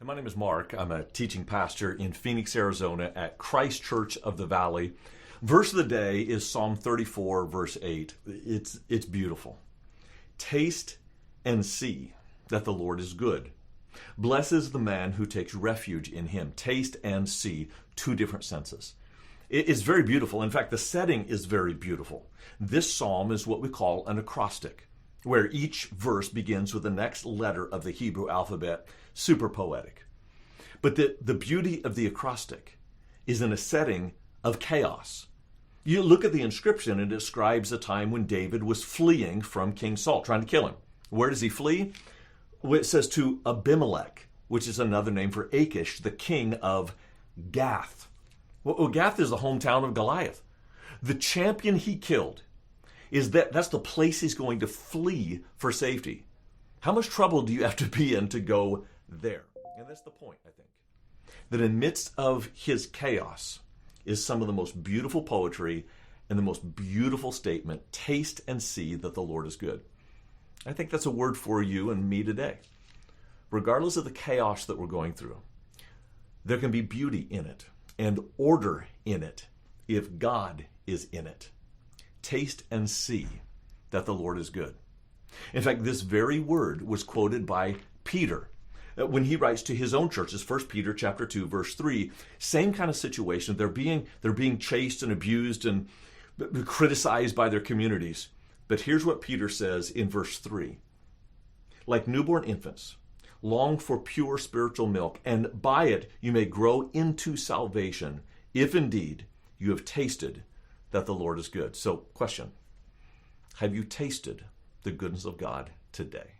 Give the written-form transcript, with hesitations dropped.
My name is Mark. I'm a teaching pastor in Phoenix, Arizona at Christ Church of the Valley. Verse of the day is Psalm 34, verse 8. It's beautiful. Taste and see that the Lord is good. Blessed is the man who takes refuge in him. Taste and see, two different senses. It's very beautiful. In fact, the setting is very beautiful. This psalm is what we call an acrostic, where each verse begins with the next letter of the Hebrew alphabet, super poetic. But the beauty of the acrostic is in a setting of chaos. You look at the inscription, and it describes a time when David was fleeing from King Saul, trying to kill him. Where does he flee? Well, it says to Abimelech, which is another name for Achish, the king of Gath. Well, Gath is the hometown of Goliath. The champion he killed that's the place he's going to flee for safety. How much trouble do you have to be in to go there? And that's the point, I think. That in the midst of his chaos is some of the most beautiful poetry and the most beautiful statement, taste and see that the Lord is good. I think that's a word for you and me today. Regardless of the chaos that we're going through, there can be beauty in it and order in it if God is in it. Taste and see that the Lord is good. In fact, this very word was quoted by Peter when he writes to his own churches, 1 Peter chapter 2, verse 3, same kind of situation. They're being chased and abused and criticized by their communities. But here's what Peter says in verse 3. Like newborn infants, long for pure spiritual milk, and by it you may grow into salvation, if indeed you have tasted that the Lord is good. So, question, have you tasted the goodness of God today?